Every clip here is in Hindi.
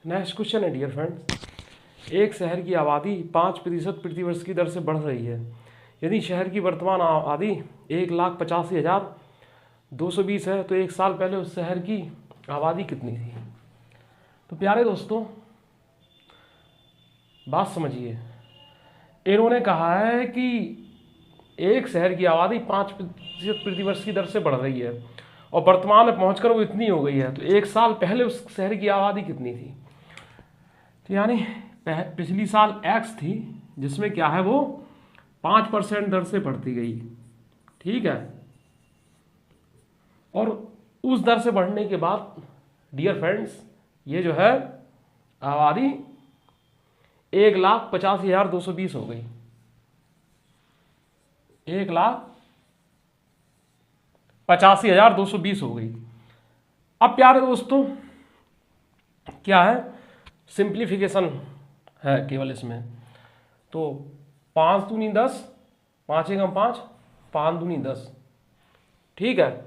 नेक्स्ट क्वेश्चन है डियर फ्रेंड्स, एक शहर की आबादी 5% प्रतिवर्ष की दर से बढ़ रही है। यदि शहर की वर्तमान आबादी 1,85,220 है तो एक साल पहले उस शहर की आबादी कितनी थी। तो प्यारे दोस्तों बात समझिए, इन्होंने कहा है कि एक शहर की आबादी 5% प्रतिवर्ष की दर से बढ़ रही है और वर्तमान में पहुंचकर वो इतनी हो गई है, तो एक साल पहले उस शहर की आबादी कितनी थी। तो यानी पिछली साल x थी जिसमें क्या है वो 5% दर से बढ़ती गई, ठीक है। और उस दर से बढ़ने के बाद डियर फ्रेंड्स ये जो है आबादी 1,85,220 हो गई, 1,85,220 हो गई। अब प्यारे दोस्तों क्या है, सिंप्लीफिकेशन है केवल इसमें। तो 5 दूनी 10, 5 एकम 5, 5 दूनी 10, ठीक है।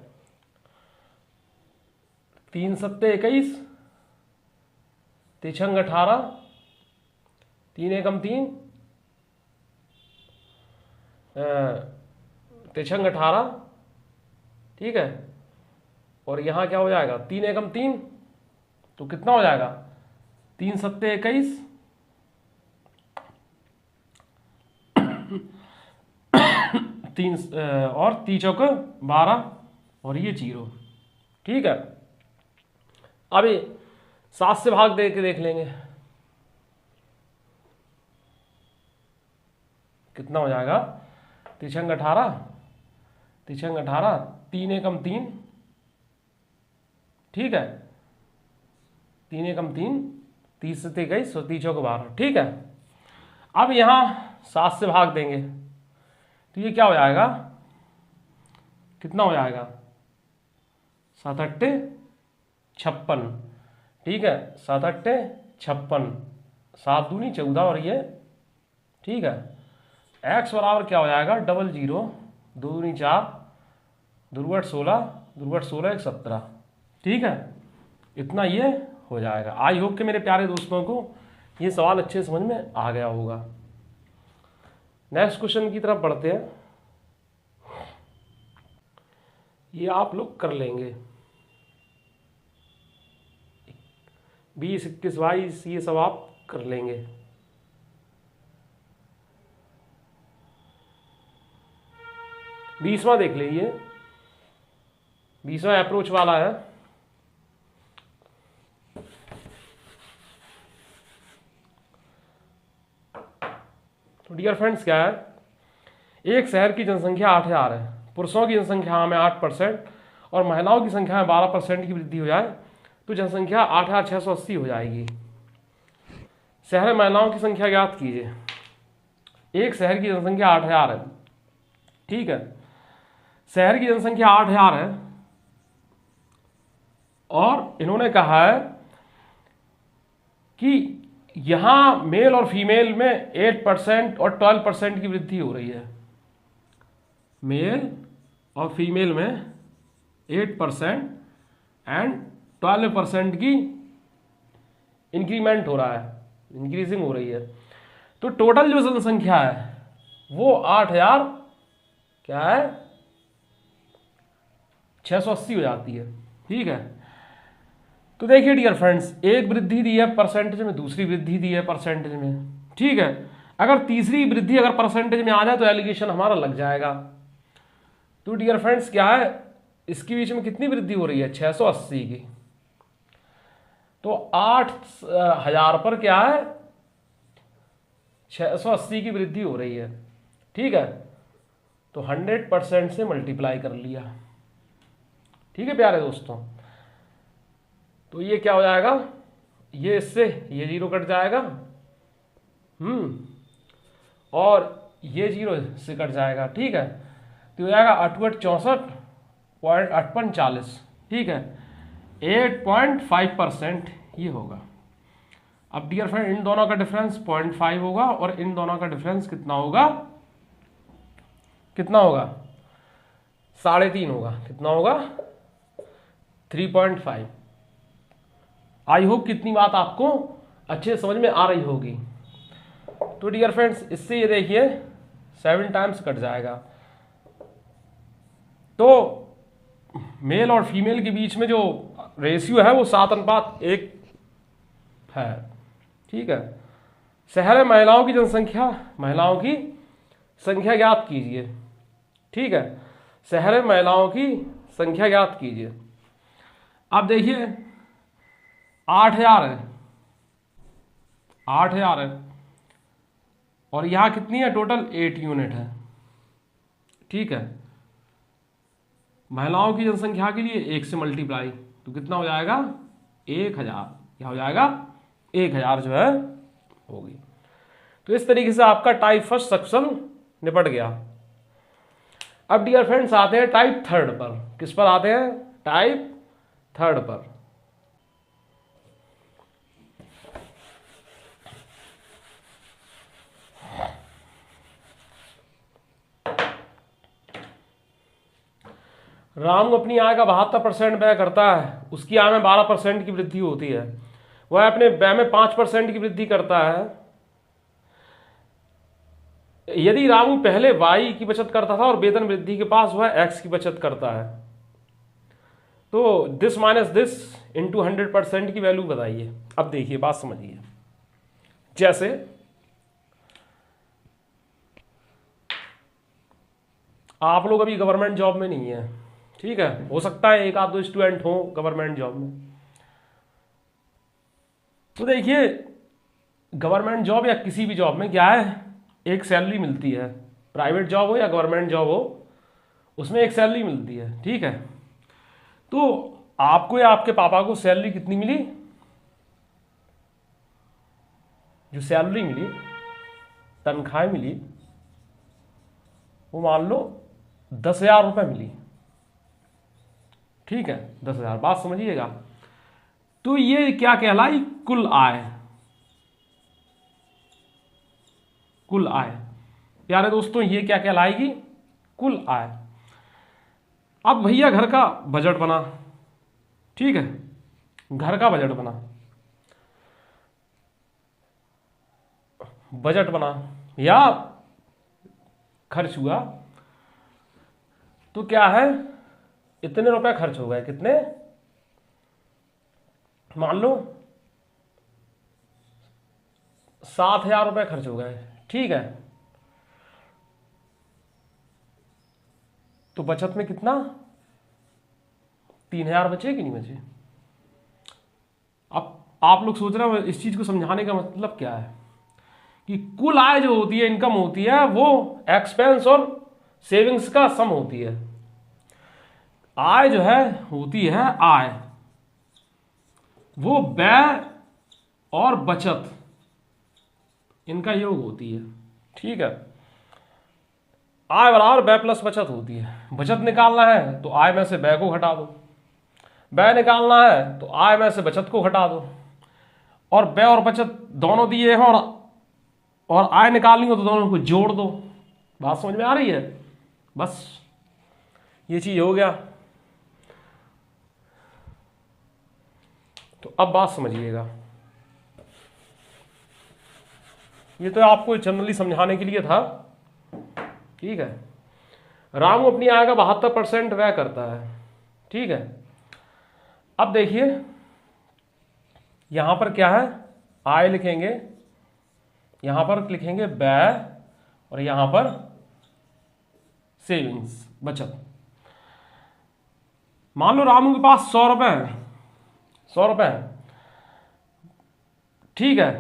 3 सत्ते 21, 3 छंग 18, 3 एकम 3, 3 छंग 18, ठीक है। और यहाँ क्या हो जाएगा 3 एकम 3, तो कितना हो जाएगा 3 सत्ते 21, 3 और 3 चौक 12 और ये 0, ठीक है। अभी 7 से भाग दे के देख लेंगे कितना हो जाएगा। 3 छंग 18, 3 छंग 18, 3 एकम 3, ठीक है। 3 एकम 3, 30 से 21 और 3 चौक 12, ठीक है। अब यहाँ 7 से भाग देंगे तो ये क्या हो जाएगा, कितना हो जाएगा 7 अट्टे 56, ठीक है। 7 अट्टे 56, 7 दूनी 14 और ये, ठीक है। x बराबर क्या हो जाएगा 00, 2 दूनी 4, दुर्गट 16, दुर्गट 16 1 17, ठीक है। इतना ये हो जाएगा। आई होप कि मेरे प्यारे दोस्तों को ये सवाल अच्छे समझ में आ गया होगा। नेक्स्ट क्वेश्चन की तरफ बढ़ते हैं, ये आप लोग कर लेंगे। 20, 21, 22 ये सब आप कर लेंगे। बीसवां देख लीजिए, 20वां अप्रोच वाला है। तो डियर फ्रेंड्स क्या है, एक शहर की जनसंख्या 8,000 है, पुरुषों की जनसंख्या में 8% और महिलाओं की संख्या में 12% की वृद्धि हो जाए तो जनसंख्या 8,680 हो जाएगी। शहर में महिलाओं की संख्या ज्ञात कीजिए। एक शहर की जनसंख्या 8,000 है, ठीक है। शहर की जनसंख्या 8,000 है और इन्होंने कहा है कि यहां मेल और फीमेल में 8% और 12% की वृद्धि हो रही है। मेल और फीमेल में 8% एंड 12% की इंक्रीमेंट हो रहा है, इंक्रीजिंग हो रही है। तो टोटल जो जनसंख्या है वो 8,000 क्या है 680 हो जाती है, ठीक है। तो देखिए डियर फ्रेंड्स, एक वृद्धि दी है परसेंटेज में, दूसरी वृद्धि दी है परसेंटेज में, ठीक है। अगर तीसरी वृद्धि अगर परसेंटेज में आ जाए तो एलिगेशन हमारा लग जाएगा। तो डियर फ्रेंड्स क्या है, इसके बीच में कितनी वृद्धि हो रही है 680 की। तो 8,000 पर क्या है 680 की वृद्धि हो रही है, ठीक है। तो 100% से मल्टीप्लाई कर लिया, ठीक है प्यारे दोस्तों। तो ये क्या हो जाएगा, ये इससे ये 0 कट जाएगा, और ये 0 से कट जाएगा, ठीक है। तो हो जाएगा 8 64.58, ठीक है। 8.5% ये होगा। अब डियर फ्रेंड इन दोनों का डिफरेंस 0.5 होगा और इन दोनों का डिफरेंस कितना होगा, कितना होगा 3.5 होगा, कितना होगा 3.5, आई होप कितनी बात आपको अच्छे से समझ में आ रही होगी। तो डियर फ्रेंड्स, इससे ये देखिए 7 टाइम्स कट जाएगा। तो मेल और फीमेल के बीच में जो रेशियो है वो 7:1 है। ठीक है। शहर में महिलाओं की जनसंख्या, महिलाओं की संख्या ज्ञात कीजिए। ठीक है, शहर में महिलाओं की संख्या ज्ञात कीजिए। अब देखिए 8,000 है, 8,000 है और यहाँ कितनी है टोटल 8 यूनिट है। ठीक है, महिलाओं की जनसंख्या के लिए 1 से मल्टीप्लाई तो कितना हो जाएगा 1,000, क्या हो जाएगा 1,000 जो है होगी। तो इस तरीके से आपका टाइप फर्स्ट सेक्शन निपट गया। अब डियर फ्रेंड्स आते हैं टाइप थर्ड पर। किस पर आते हैं? टाइप थर्ड पर। राम अपनी आय का 72% व्यय करता है, उसकी आय में 12% की वृद्धि होती है। वह अपने व्यय में 5% की वृद्धि करता है। यदि रामू पहले वाई की बचत करता था और वेतन वृद्धि के पास वह एक्स की बचत करता है, तो दिस माइनस दिस इंटू 100% की वैल्यू बताइए। अब देखिए बात समझिए, जैसे आप लोग अभी गवर्नमेंट जॉब में नहीं है, ठीक है, हो सकता है एक आध दो स्टूडेंट हो गवर्नमेंट जॉब में। तो देखिए गवर्नमेंट जॉब या किसी भी जॉब में क्या है, एक सैलरी मिलती है। प्राइवेट जॉब हो या गवर्नमेंट जॉब हो, उसमें एक सैलरी मिलती है। ठीक है, तो आपको या आपके पापा को सैलरी कितनी मिली? जो सैलरी मिली, तनख्वाह मिली, वो मान लो 10,000 रुपये मिली। ठीक है, 10,000। बात समझिएगा। तो ये क्या कहलाई? कुल आय। कुल आय प्यारे दोस्तों, ये क्या कहलाएगी? कुल आय। अब भैया घर का बजट बना। ठीक है, घर का बजट बना, बजट बना या खर्च हुआ, तो क्या है, इतने रुपए खर्च हो गए। कितने? मान लो 7,000 रुपये खर्च हो गए। ठीक है, तो बचत में कितना? 3,000 बचे कि नहीं बचे? अब आप लोग सोच रहे हो इस चीज को समझाने का मतलब क्या है कि कुल आय जो होती है, इनकम होती है, वो एक्सपेंस और सेविंग्स का सम होती है। आय जो है होती है आय, वो व्यय और बचत इनका योग होती है। ठीक है, आय बराबर व्यय प्लस बचत होती है। बचत निकालना है तो आय में से व्यय को घटा दो, व्यय निकालना है तो आय में से बचत को घटा दो, और व्यय और बचत दोनों दिए हैं और आय निकालनी हो तो दोनों को जोड़ दो। बात समझ में आ रही है? बस ये चीज हो गया। तो अब बात समझिएगा, ये तो आपको जनरली समझाने के लिए था। ठीक है, रामू अपनी आय का 72% व्यय करता है। ठीक है, अब देखिए यहां पर क्या है, आय लिखेंगे, यहां पर लिखेंगे व्यय और यहां पर सेविंग्स, बचत। मान लो रामू के पास 100 रुपए है, 100 रुपए है। ठीक है,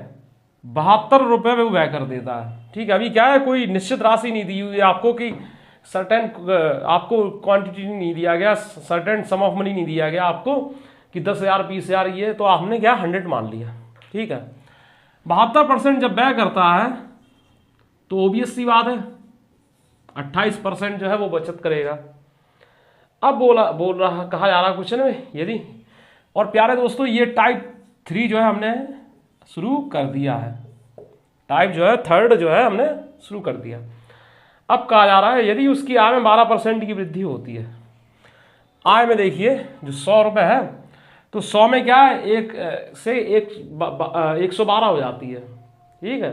72 रुपए में वो व्यय कर देता है। ठीक है, अभी क्या है, कोई निश्चित राशि नहीं दी हुई आपको कि सर्टेन, आपको क्वांटिटी नहीं दिया गया, सर्टेन सम ऑफ मनी नहीं दिया गया आपको कि 10,000 20,000 ये, तो आपने क्या 100 मान लिया। ठीक है, 72% जब व्यय करता है तो ओबियस सी बात है 28% जो है वो बचत करेगा। अब कहा जा रहा क्वेश्चन में, यदि, और प्यारे दोस्तों ये टाइप 3 जो है हमने शुरू कर दिया है, टाइप जो है थर्ड जो है हमने शुरू कर दिया। अब कहा जा रहा है यदि उसकी आय में 12% की वृद्धि होती है। आय में देखिए जो 100 रुपये है, तो 100 में क्या है, एक से 112 हो जाती है। ठीक है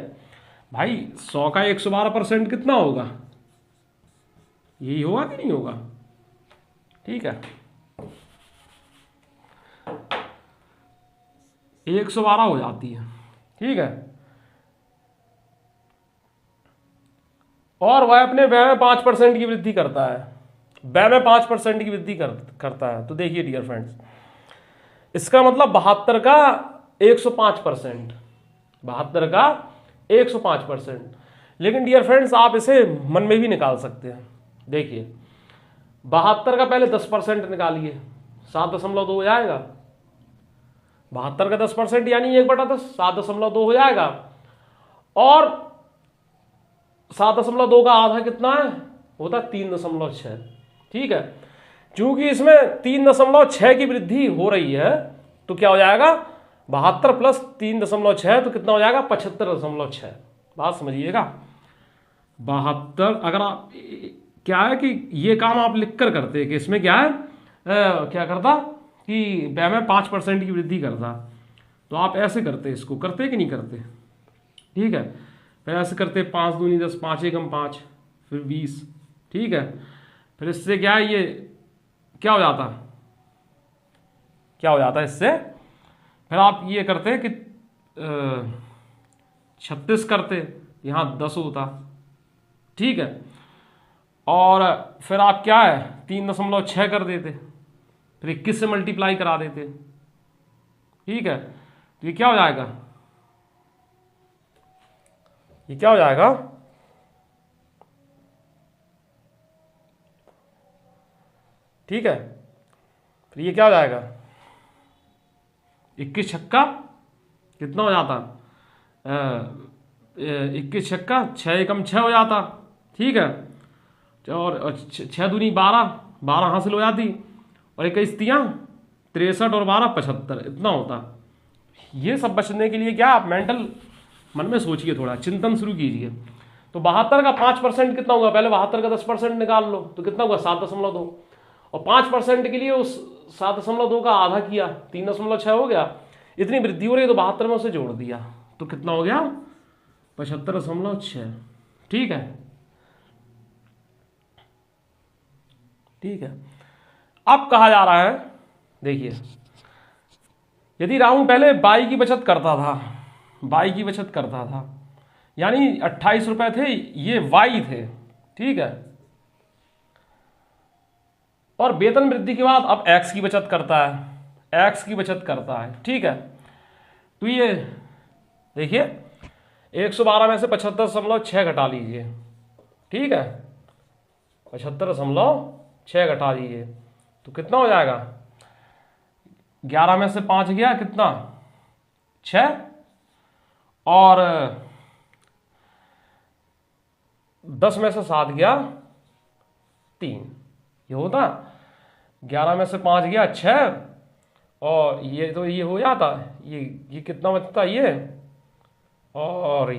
भाई, 100 का 112% कितना होगा, यही होगा कि नहीं होगा। ठीक है, 112 हो जाती है। ठीक है, और वह अपने व्यय में 5% की वृद्धि करता है, व्यय में 5% की वृद्धि करता है। तो देखिए डियर फ्रेंड्स, इसका मतलब 72 का 105%, 72 का 105%। लेकिन डियर फ्रेंड्स आप इसे मन में भी निकाल सकते हैं। देखिए 72 का पहले 10% निकालिए, 7.2 हो जाएगा। 72 का 10% यानी 1/10, 7.2 हो जाएगा। और 7.2 का आधा कितना है, होता 3.6। ठीक है, चूंकि इसमें 3.6 की वृद्धि हो रही है तो क्या हो जाएगा, 72 प्लस 3.6 तो कितना हो जाएगा, 75.6। बात समझिएगा, 72। अगर आप क्या है कि ये काम आप लिख कर करते कि इसमें क्या है, क्या करता कि व्यय में 5% की वृद्धि करता, तो आप ऐसे करते, इसको करते कि नहीं करते। ठीक है, फिर ऐसे करते 5 दूनी 10, 5 एकम 5, फिर 20। ठीक है, फिर इससे क्या है, ये क्या हो जाता, क्या हो जाता है इससे, फिर आप ये करते कि 36 करते, यहाँ 10 होता। ठीक है, और फिर आप क्या है 3.6 कर देते, फिर 21 से मल्टीप्लाई करा देते। ठीक है, तो ये क्या हो जाएगा, ये क्या हो जाएगा, ठीक है, फिर ये क्या हो जाएगा, 21 छक्का कितना हो जाता, 21 छक्का 6 एकम 6 हो जाता। ठीक है, और 6 दूनी 12, 12 हासिल हो जाती, और 21 तियाँ 63 और 12 75, इतना होता। ये सब बचने के लिए क्या, आप मेंटल मन में सोचिए, थोड़ा चिंतन शुरू कीजिए। तो 72 का 5% कितना होगा, पहले 72 का 10% निकाल लो, तो कितना होगा 7.2, और 5% के लिए उस 7.2 का आधा किया, 3.6 हो गया। इतनी वृद्धि हो रही है तो 72 में उसे जोड़ दिया, तो कितना हो गया, 75.6। ठीक है, ठीक है। अब कहा जा रहा है, देखिए यदि राउंड पहले बाई की बचत करता था, बाई की बचत करता था, यानी 28 रुपए थे, ये वाई थे। ठीक है, और वेतन वृद्धि के बाद अब एक्स की बचत करता है, एक्स की बचत करता है। ठीक है, तो ये देखिए 112 में से 75.6 घटा लीजिए। ठीक है, 75.6 घटा दीजिए तो कितना हो जाएगा, 11 में से 5 गया कितना, 6, और 10 में से 7 गया 3, ये होता। 11 में से 5 गया 6, और ये तो ये हो जाता, ये कितना बचता, ये और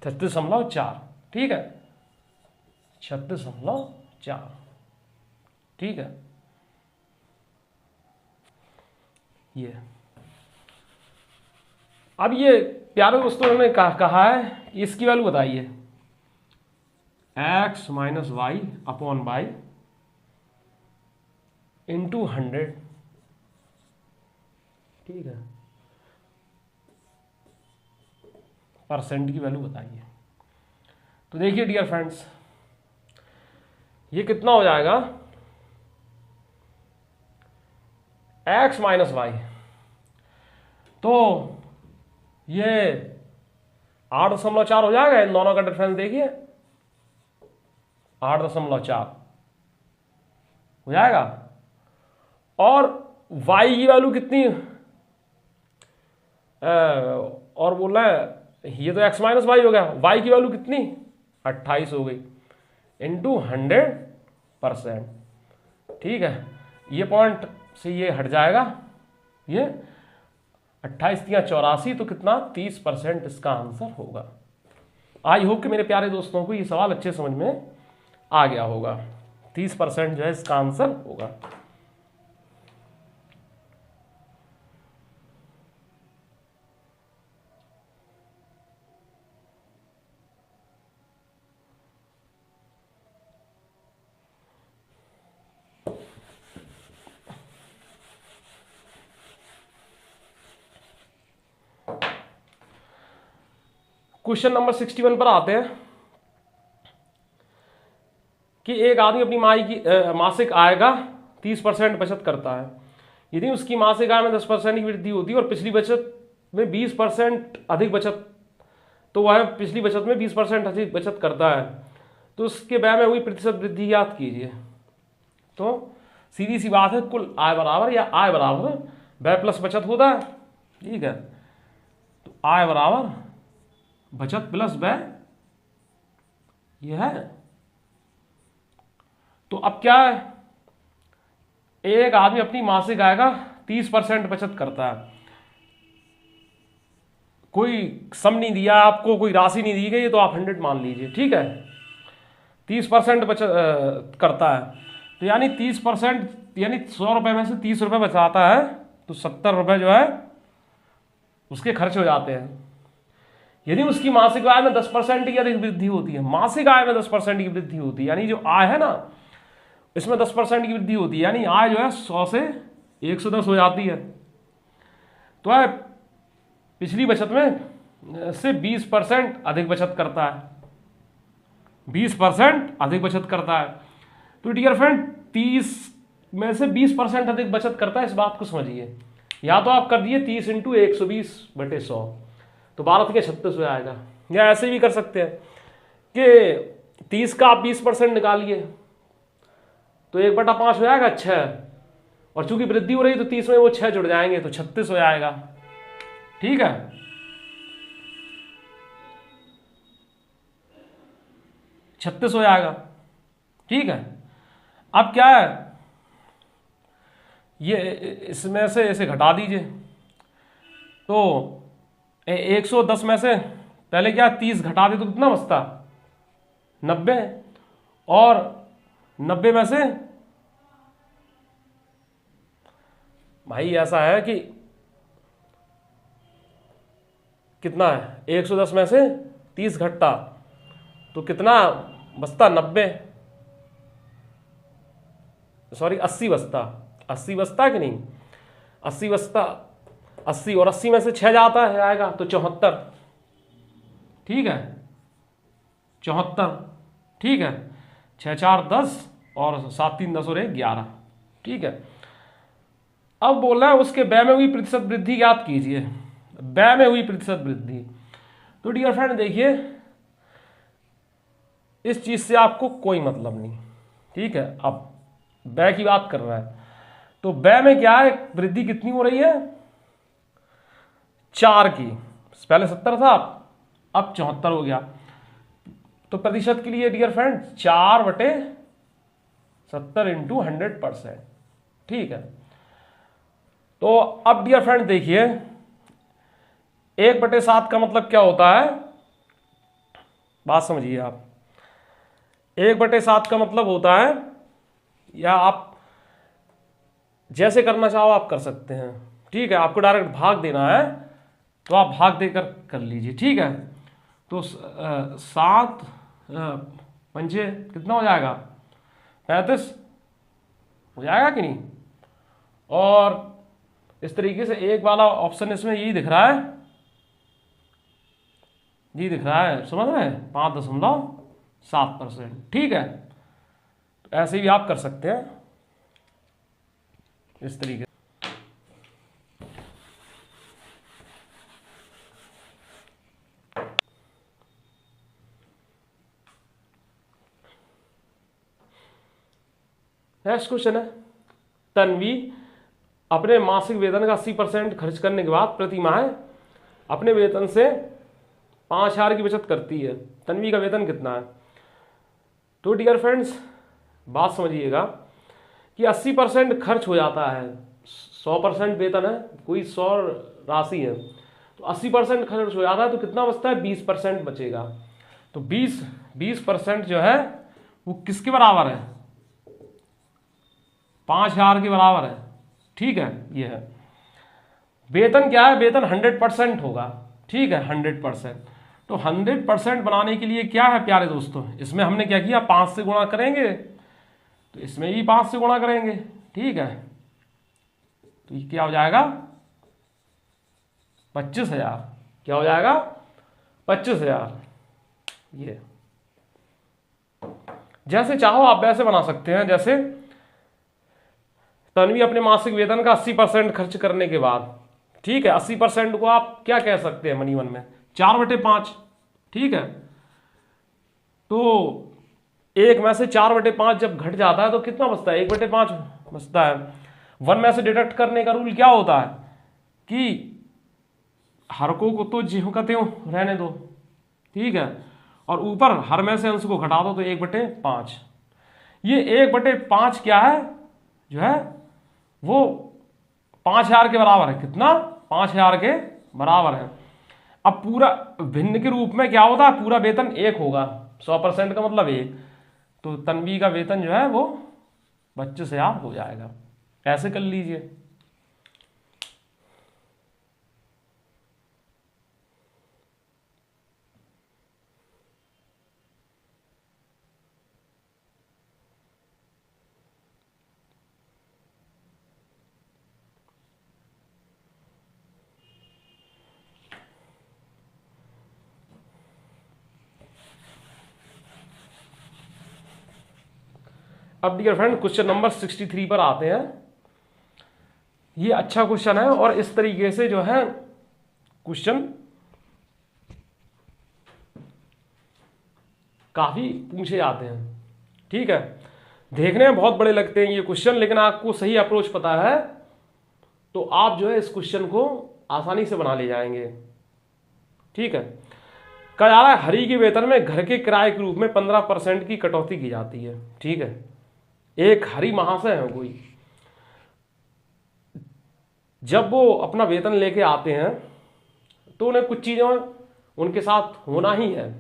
36.4। ठीक है, 36.4। ठीक है, ये अब ये प्यारे दोस्तों ने कहा है इसकी वैल्यू बताइए, x minus y upon y into 100। ठीक है, परसेंट की वैल्यू बताइए। तो देखिए डियर फ्रेंड्स, ये कितना हो जाएगा, x माइनस वाई, तो ये 8.4 हो जाएगा। इन दोनों का डिफरेंस देखिए, 8.4 हो जाएगा। और y की वैल्यू कितनी, और बोल रहा है ये तो x माइनस वाई हो गया, y की वैल्यू कितनी 28 हो गई, इंटू 100%। ठीक है, ये पॉइंट से ये हट जाएगा, ये 28 या 84, तो कितना 30% इसका आंसर होगा। आई होप कि मेरे प्यारे दोस्तों को ये सवाल अच्छे समझ में आ गया होगा। 30% जो है इसका आंसर होगा। क्वेश्चन नंबर 61 पर आते हैं कि एक आदमी अपनी मासिक आय का 30% बचत करता है। यदि उसकी मासिक आय में 10% की वृद्धि होती है और पिछली बचत में 20% अधिक बचत, तो वह पिछली बचत में 20% अधिक बचत करता है, तो उसके व्यय में हुई प्रतिशत वृद्धि याद कीजिए। तो सीधी सी बात है, कुल आय बराबर या आय बराबर व्यय प्लस बचत होता है। ठीक है, तो आय बराबर बचत प्लस व्यय, यह है। तो अब क्या है, एक आदमी अपनी मासिक आय का 30% बचत करता है। कोई सम नहीं दिया आपको, कोई राशि नहीं दी गई, तो आप 100 मान लीजिए। ठीक है, 30% बचत करता है, तो यानी 30%, यानी 100 रुपए में से 30 रुपए बचाता है, तो 70 रुपए जो है उसके खर्च हो जाते हैं। यदि उसकी मासिक आय में 10% की अधिक वृद्धि होती है, मासिक आय में 10% की वृद्धि होती है, यानी जो आय है ना इसमें 10% की वृद्धि होती है, यानी आय जो है 100 से 110 हो जाती है, तो आय पिछली बचत में से 20% अधिक बचत करता है, 20% अधिक बचत करता है। तो डियर फ्रेंड 30 में से 20% अधिक बचत करता है, इस बात को समझिए। या तो आप कर दिए 30 × 120/100, तो 12 के 36 हो जाएगा। या ऐसे भी कर सकते हैं कि 30 का आप 20% निकालिए, तो 1/5 हो जाएगा 6, और चूंकि वृद्धि हो रही तो 30 में वो 6 जुड़ जाएंगे, तो 36 हो जाएगा। ठीक है, छत्तीस हो जाएगा। ठीक है, अब क्या है, ये इसमें से इसे घटा दीजिए, तो 110 में से पहले क्या 30 घटा दे तो कितना बचता 90, और 90 में से भाई ऐसा है कि कितना है, 110 में से 30 घटता तो कितना बचता 90, सॉरी 80 बचता, 80 बचता कि नहीं, 80 बचता, 80 और 80 में से 6 जाता है आएगा तो 74। ठीक है, 74। ठीक है, 6 4 10 और 7 3 10 और 1 11। ठीक है, अब बोल रहा है उसके व्यय में हुई प्रतिशत वृद्धि याद कीजिए। व्यय में हुई प्रतिशत वृद्धि, तो डियर फ्रेंड देखिए इस चीज से आपको कोई मतलब नहीं। ठीक है, अब व्यय की बात कर रहा है, तो व्यय में क्या है, वृद्धि कितनी हो रही है 4 की, पहले 70 था अब 74 हो गया। तो प्रतिशत के लिए डियर फ्रेंड 4/70 × 100%। ठीक है, तो अब डियर फ्रेंड देखिए 1/7 का मतलब क्या होता है, बात समझिए आप। 1/7 का मतलब होता है, या आप जैसे करना चाहो आप कर सकते हैं। ठीक है, आपको डायरेक्ट भाग देना है तो आप भाग देकर कर लीजिए। ठीक है, तो 7 पंजे कितना हो जाएगा 35 हो जाएगा कि नहीं। और इस तरीके से एक वाला ऑप्शन इसमें यही दिख रहा है, जी दिख रहा है, समझ रहे हैं 5.7%। ठीक है, तो ऐसे भी आप कर सकते हैं इस तरीके। नेक्स्ट क्वेश्चन है, तन्वी अपने मासिक वेतन का 80% खर्च करने के बाद प्रति माह अपने वेतन से 5,000 की बचत करती है। तन्वी का वेतन कितना है। तो डियर फ्रेंड्स बात समझिएगा कि 80% खर्च हो जाता है, 100% वेतन है, कोई 100 राशि है, तो 80% खर्च हो जाता है, तो कितना बचता है 20% बचेगा। तो 20% जो है वो किसके बराबर है 5,000 के बराबर है। ठीक है, ये है वेतन, क्या है वेतन 100% होगा। ठीक है, 100%। तो 100% बनाने के लिए क्या है प्यारे दोस्तों, इसमें हमने क्या किया 5 से गुणा करेंगे, तो इसमें भी 5 से गुणा करेंगे। ठीक है, तो ये क्या हो जाएगा 25,000, क्या हो जाएगा 25,000। ये जैसे चाहो आप वैसे बना सकते हैं। जैसे तन्वी अपने मासिक वेतन का 80% खर्च करने के बाद, ठीक है, 80% को आप क्या कह सकते हैं मनी वन में, 4/5, ठीक है। तो 1 में से 4/5 जब घट जाता है तो कितना बचता है, 1/5 बचता है। 1 में से डिडक्ट करने का रूल क्या होता है कि हरकों को तो ज्यों का त्यों रहने दो, ठीक है, और ऊपर हर में से अंश को घटा दो तो 1/5। ये 1/5 क्या है, जो है वो 5,000 के बराबर है। कितना, 5,000 के बराबर है। अब पूरा भिन्न के रूप में क्या होता है, पूरा वेतन 1 होगा, 100% का मतलब 1, तो तन्वी का वेतन जो है वो 25,000 हो जाएगा। ऐसे कर लीजिए। अब डियर फ्रेंड क्वेश्चन नंबर 63 पर आते हैं। ये अच्छा क्वेश्चन है और इस तरीके से जो है क्वेश्चन काफी पूछे जाते हैं, ठीक है। देखने में बहुत बड़े लगते हैं ये क्वेश्चन, लेकिन आपको सही अप्रोच पता है तो आप जो है इस क्वेश्चन को आसानी से बना ले जाएंगे, ठीक है। कहा जा रहा है हरि के वेतन में घर के किराए के रूप में 15% की कटौती की जाती है, ठीक है। एक हरि महाशय है कोई, जब वो अपना वेतन लेके आते हैं तो उन्हें कुछ चीजें उनके साथ होना ही है।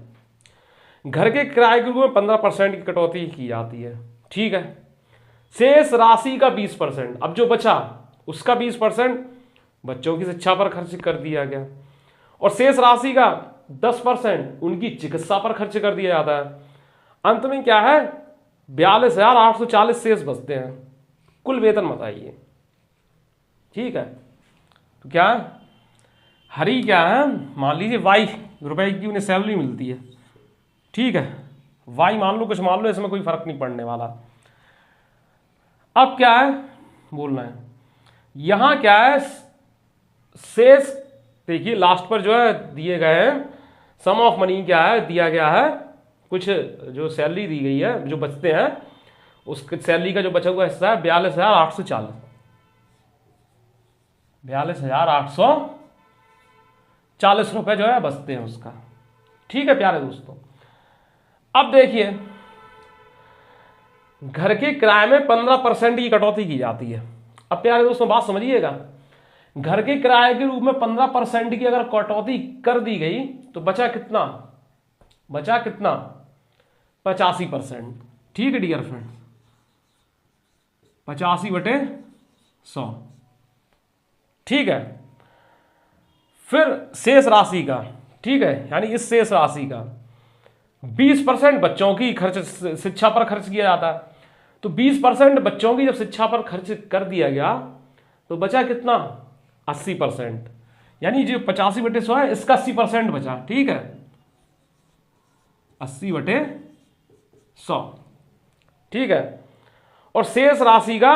घर के किराए के रूप में 15% की कटौती की जाती है, ठीक है। शेष राशि का 20%, अब जो बचा उसका 20% बच्चों की शिक्षा पर खर्च कर दिया गया, और शेष राशि का 10% उनकी चिकित्सा पर खर्च कर दिया जाता है। अंत में क्या है, 42,840 शेष बचते हैं। कुल वेतन बताइए, ठीक है। तो क्या है, हरी क्या है, मान लीजिए वाई रुपए की उन्हें सैलरी मिलती है, ठीक है। वाई मान लो, कुछ मान लो, इसमें कोई फर्क नहीं पड़ने वाला। अब क्या है बोलना है, यहां क्या है, शेष देखिए लास्ट पर जो है दिए गए हैं, सम ऑफ मनी क्या है दिया गया है, कुछ जो सैलरी दी गई है, जो बचते हैं उस सैलरी का जो बचा हुआ हिस्सा है 42,840, 42,840 रुपए जो है बचते हैं उसका, ठीक है प्यारे दोस्तों। अब देखिए घर के किराए में 15% की कटौती की जाती है। अब प्यारे दोस्तों बात समझिएगा, घर के किराए के रूप में 15% की अगर कटौती कर दी गई तो बचा कितना, बचा कितना, 85%, ठीक है डियर फ्रेंड, 85/100, ठीक है। फिर शेष राशि का, ठीक है, यानी इस शेष राशि का 20% बच्चों की खर्च शिक्षा पर खर्च किया जाता है, तो 20% बच्चों की जब शिक्षा पर खर्च कर दिया गया तो बचा कितना, 80%, यानी जो 85/100 है इसका 80% बचा, ठीक है, 80/100, ठीक है। और शेष राशि का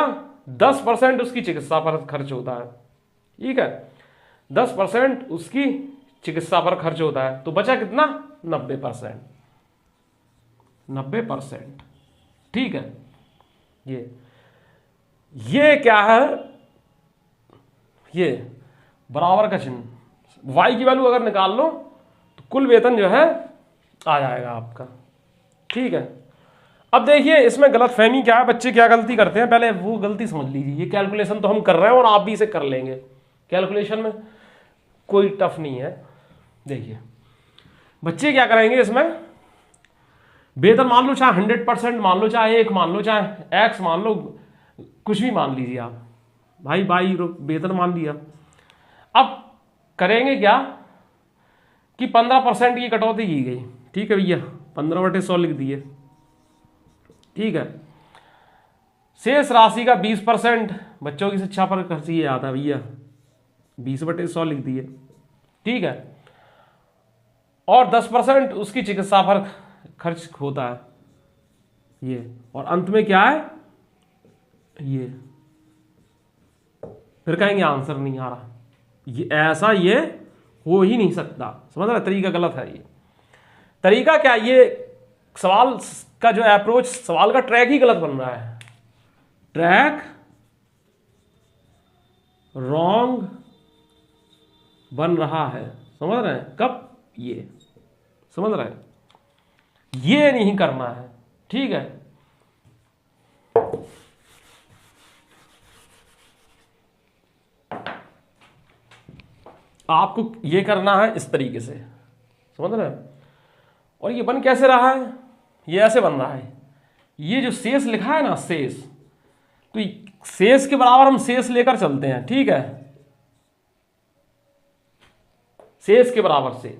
10% उसकी चिकित्सा पर खर्च होता है, ठीक है, 10% उसकी चिकित्सा पर खर्च होता है, तो बचा कितना, 90%, 90%, ठीक है। ये क्या है, ये बराबर का चिन्ह, वाई की वैल्यू अगर निकाल लो तो कुल वेतन जो है आ जाएगा आपका, ठीक है। अब देखिए इसमें गलत फहमी क्या है, बच्चे क्या गलती करते हैं, पहले वो गलती समझ लीजिए। ये कैलकुलेशन तो हम कर रहे हैं और आप भी इसे कर लेंगे, कैलकुलेशन में कोई टफ नहीं है। देखिए बच्चे क्या करेंगे, इसमें वेतन मान लो चाहे 100% मान लो, चाहे 1 मान लो, चाहे x मान लो, कुछ भी मान लीजिए आप, भाई भाई वेतन मान लिया। अब करेंगे क्या कि 15% की कटौती की गई, ठीक है भैया, 15/100 लिख दिए, ठीक है। शेष राशि का 20% बच्चों की शिक्षा पर खर्च किया जाता है भैया, 20/100 लिख दिए, ठीक है। और 10% उसकी चिकित्सा पर खर्च होता है ये, और अंत में क्या है ये। फिर कहेंगे आंसर नहीं आ रहा, ये ऐसा ये हो ही नहीं सकता। समझ रहे, तरीका गलत है ये। तरीका क्या, ये सवाल का जो अप्रोच, सवाल का ट्रैक ही गलत बन रहा है। ट्रैक रॉन्ग बन रहा है। समझ रहे हैं, कब, ये समझ रहे हैं, ये नहीं करना है, ठीक है। आपको ये करना है इस तरीके से, समझ रहे हैं। और ये बन कैसे रहा है, ये ऐसे बन रहा है, ये जो शेष लिखा है ना, शेष, तो शेष के बराबर हम शेष लेकर चलते हैं, ठीक है। शेष के बराबर शेष,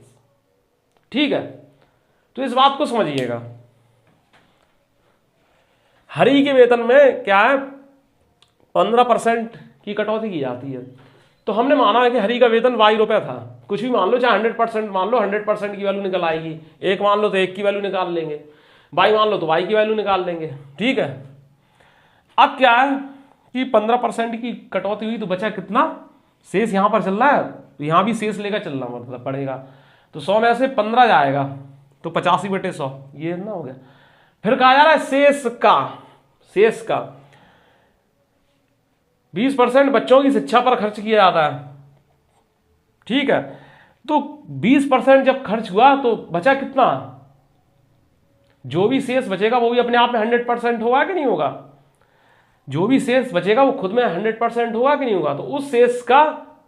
ठीक है। तो इस बात को समझिएगा, हरि के वेतन में क्या है, 15% की कटौती की जाती है। तो हमने माना है कि हरि का वेतन ₹Y था, कुछ भी मान लो, चाहे 100% मान लो, 100% की वैल्यू निकल आएगी। 1 मान लो तो 1 की वैल्यू निकाल लेंगे, Y मान लो तो Y की वैल्यू निकाल लेंगे, ठीक है। अब क्या है कि 15% की कटौती हुई तो बचा कितना, शेष यहां पर चल रहा है, तो यहां भी शेष लेकर चलना मतलब पड़ेगा। तो 100 में से 15 जाएगा तो 85/100, ये ना हो गया। फिर कहा जा रहा है शेष का 20% बच्चों की शिक्षा पर खर्च किया जाता है, ठीक है। तो 20% जब खर्च हुआ तो बचा कितना, जो भी शेष बचेगा वो भी अपने आप में 100% होगा कि नहीं होगा, जो भी शेष बचेगा वो खुद में 100% होगा कि नहीं होगा। तो उस शेष का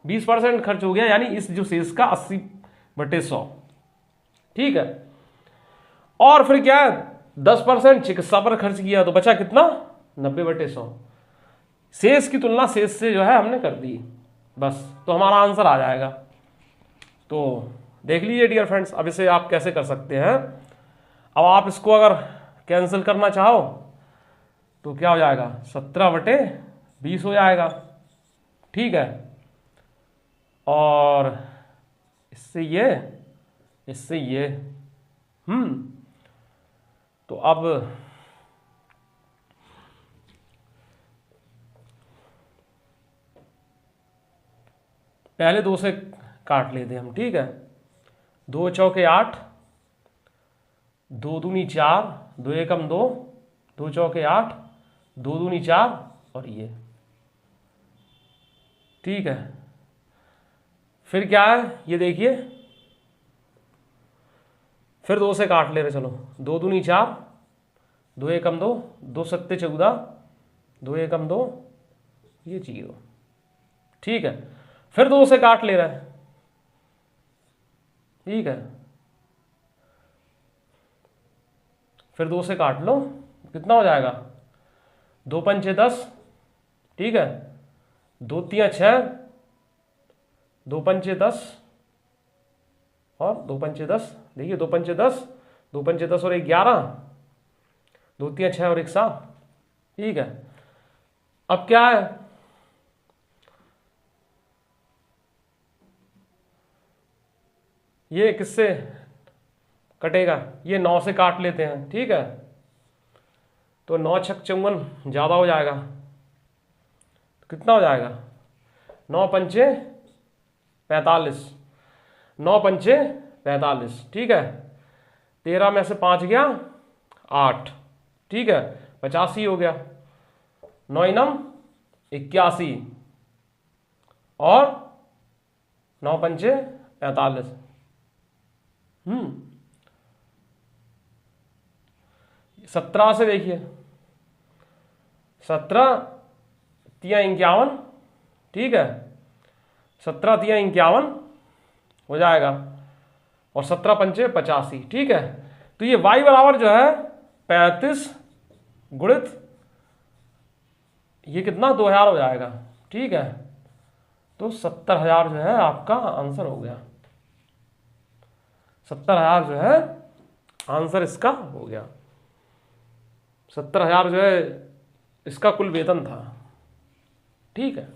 20% खर्च हो गया, यानी इस जो शेष का 80/100, ठीक है। और फिर क्या है, 10% चिकित्सा पर खर्च किया तो बचा कितना, 90/100। शेष की तुलना शेष से जो है हमने कर दी, बस, तो हमारा आंसर आ जाएगा। तो देख लीजिए डियर फ्रेंड्स, अब इसे आप कैसे कर सकते हैं। अब आप इसको अगर कैंसिल करना चाहो तो क्या हो जाएगा, 17/20 हो जाएगा, ठीक है। और इससे ये तो अब पहले 2 से काट लेते हैं हम, ठीक है। 2 चौके 8, 2 दूनी 4, 2 एकम 2, 2 चौके 8, 2 दूनी 4, और ये, ठीक है। फिर क्या है, ये देखिए, फिर 2 से काट ले रहे, चलो, 2 दूनी 4, 2 एकम 2, 2 सत्ते 14, 2 एकम 2, ये 0, ठीक है। फिर 2 से काट ले रहा है, ठीक है। फिर 2 से काट लो, कितना हो जाएगा, 2 पंचे 10, ठीक है, 2 तियां 6, 2 पंचे 10 और 2 पंचे 10, देखिए 2 पंचे 10, 2 पंचे 10 और 1 11, 2 तियां 6 और 1 7, ठीक है। अब क्या है, ये किससे कटेगा, ये 9 से काट लेते हैं, ठीक है। तो 9 छक 54 ज्यादा हो जाएगा, तो कितना हो जाएगा, 9 पंचे 45, 9 पंचे 45, ठीक है। 13 में से 5 गया 8, ठीक है, 85 हो गया। 9 इनम 81 और 9 पंचे 45, 17 से देखिए, 17 तियां 51, ठीक है, 17 तियां 51 हो जाएगा, और 17 पंचे 85, ठीक है। तो ये y बराबर जो है 35 गुणित ये कितना, 2000 हो जाएगा, ठीक है। तो 70,000 जो है आपका आंसर हो गया, 70,000 जो है आंसर इसका हो गया। 70,000 जो है इसका कुल वेतन था, ठीक है।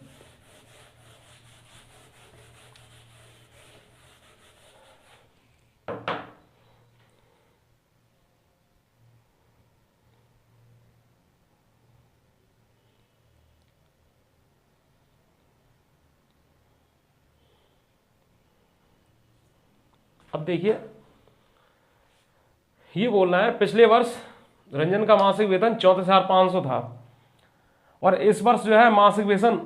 अब देखिए ये बोलना है पिछले वर्ष रंजन का मासिक वेतन 34,500 था और इस वर्ष जो है मासिक वेतन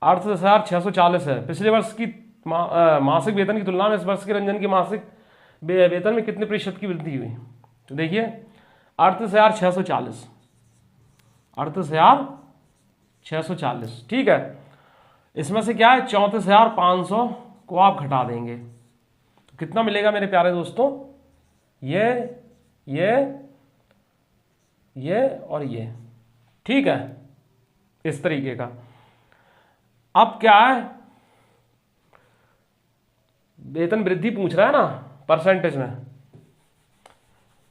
38,640 है। पिछले वर्ष की मासिक वेतन की तुलना में इस वर्ष के रंजन की मासिक वेतन में कितने प्रतिशत की वृद्धि हुई? तो देखिए 38,640, 38,640, ठीक है। इसमें से क्या है 34,500 को आप घटा देंगे तो कितना मिलेगा मेरे प्यारे दोस्तों? ये और ये, ठीक है, इस तरीके का। अब क्या है, वेतन वृद्धि पूछ रहा है ना परसेंटेज में,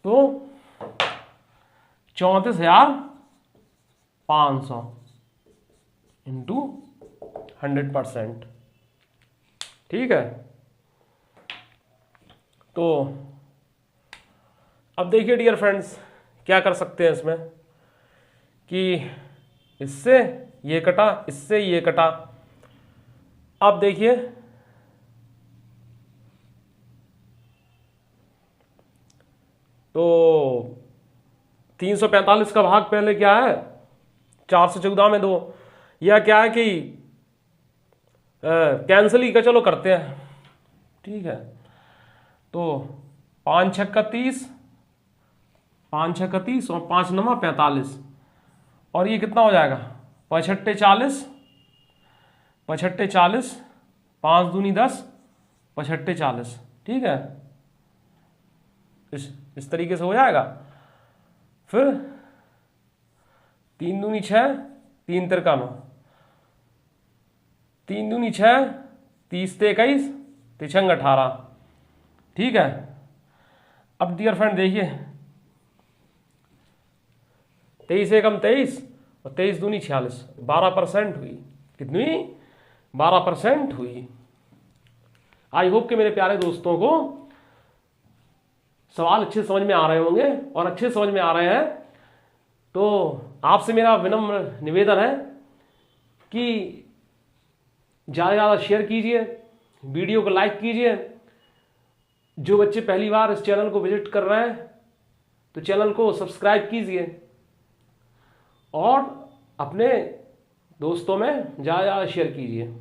तो 34,500 इंटू 100%, ठीक है। तो अब देखिए डियर फ्रेंड्स क्या कर सकते हैं इसमें कि इससे ये कटा, इससे ये कटा। अब देखिए तो 345 का भाग पहले क्या है 4 से 14 में 2, या क्या है कि कैंसिल ही का, चलो करते हैं, ठीक है। तो 5 छक्का 30, 5 छक्का 30 और 5 नमा 45, और ये कितना हो जाएगा 65 40, 65 40, 5 दूनी 10, 65 40, ठीक है। इस तरीके से हो जाएगा। फिर 3 दूनी 6, 3 तिरका 9, 3 दूनी 6, 30 ते 21, 3 18, ठीक है। अब डियर फ्रेंड देखिए 23 एकम 23 और 23 दूनी 46, 12% हुई। कितनी? 12% हुई। आई होप कि मेरे प्यारे दोस्तों को सवाल अच्छे समझ में आ रहे होंगे, और अच्छे समझ में आ रहे हैं तो आपसे मेरा विनम्र निवेदन है कि ज़्यादा से ज़्यादा शेयर कीजिए, वीडियो को लाइक कीजिए। जो बच्चे पहली बार इस चैनल को विजिट कर रहे हैं तो चैनल को सब्सक्राइब कीजिए और अपने दोस्तों में ज़्यादा से ज़्यादा शेयर कीजिए।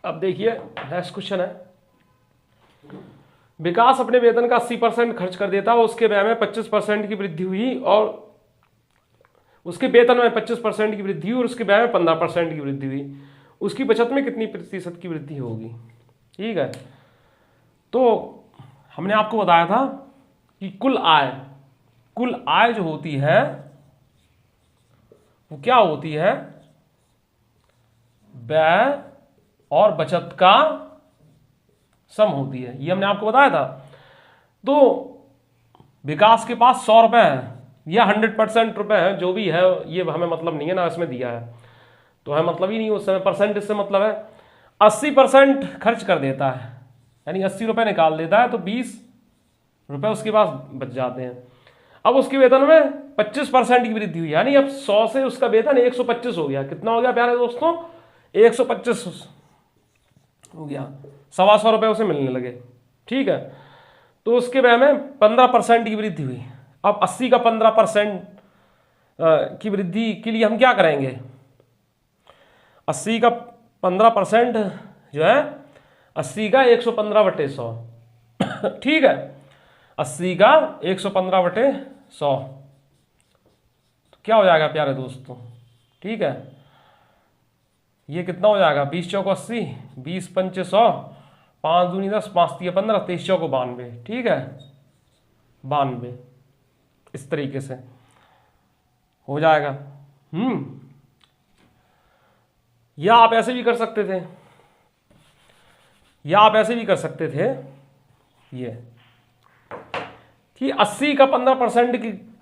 अब देखिए नेक्स्ट क्वेश्चन है, विकास अपने वेतन का 80% खर्च कर देता है, उसके व्यय में 25% की वृद्धि हुई और उसके वेतन में 25% की वृद्धि हुई और उसके व्यय में 15% की वृद्धि हुई, उसकी बचत में कितनी प्रतिशत की वृद्धि होगी? ठीक है, तो हमने आपको बताया था कि कुल आय जो होती है वो क्या होती है? व्यय और बचत का सम होती है, ये हमने आपको बताया था। तो विकास के पास 100 रुपए है या 100% रुपए है, जो भी है ये हमें मतलब नहीं है ना, इसमें दिया है तो है मतलब ही नहीं, उस समय परसेंटेज से मतलब है। 80% खर्च कर देता है यानी 80 रुपए निकाल देता है, तो 20 रुपए उसके पास बच जाते हैं। अब उसके वेतन में 25% की वृद्धि हुई, यानी अब 100 से उसका वेतन 125 हो गया। कितना हो गया प्यारे दोस्तों? 125 हो गया, 125 रुपए उसे मिलने लगे। ठीक है, तो उसके व्यय में 15% की वृद्धि हुई। अब 80 का 15% की वृद्धि के लिए हम क्या करेंगे? 80 का 15% जो है 80 का 115/100 ठीक है, 80 का 115/100 तो क्या हो जाएगा प्यारे दोस्तों? ठीक है, ये कितना हो जाएगा? 20 चौको 80, 20 पंचे 100, 5 दूनी 10, 5 तिया 15, 23 चौको 92। ठीक है, 92 इस तरीके से हो जाएगा। या आप ऐसे भी कर सकते थे, ये कि 80 का 15%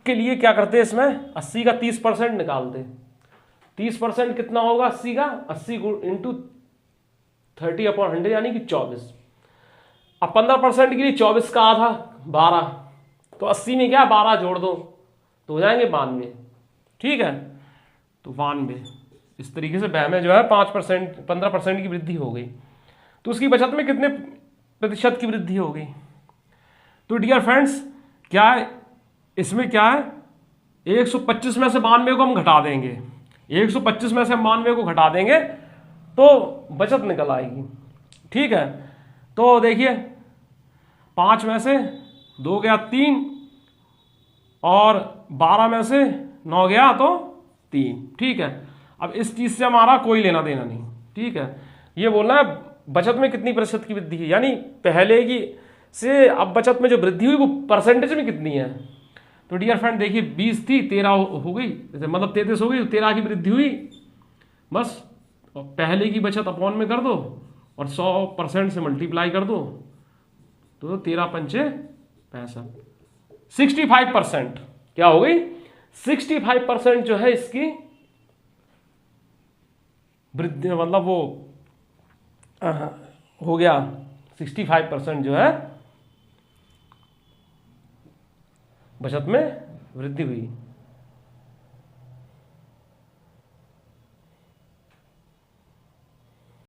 के लिए क्या करते? इसमें 80 का 30% निकालते, 30% कितना होगा 80 का, 80 इंटू 30/100 यानी कि 24। अब 15% के लिए 24 का आधा 12, तो 80 में क्या 12 जोड़ दो तो हो जाएंगे 92। ठीक है, तो 92। इस तरीके से व्यय में जो है 5% 15% की वृद्धि हो गई। तो उसकी बचत में कितने प्रतिशत की वृद्धि हो गई? तो डियर फ्रेंड्स क्या है इसमें, क्या है 125 में से 92 को हम घटा देंगे, 125 में से 92 को घटा देंगे तो बचत निकल आएगी। ठीक है, तो देखिए 5 में से 2 गया 3 और 12 में से 9 गया तो 3। ठीक है, अब इस चीज से हमारा कोई लेना देना नहीं। ठीक है, ये बोलना है बचत में कितनी प्रतिशत की वृद्धि है, यानी पहले की से अब बचत में जो वृद्धि हुई वो परसेंटेज में कितनी है। तो डियर फ्रेंड देखिए 20 थी 13 हो गई, मतलब 33 हो गई, 13 की वृद्धि हुई बस। पहले की बचत अपॉन में कर दो और 100% से मल्टीप्लाई कर दो तो 13 पंचे 65। 65% क्या हो गई, 65% जो है इसकी वृद्धि, मतलब वो हो गया 65% जो है बचत में वृद्धि हुई।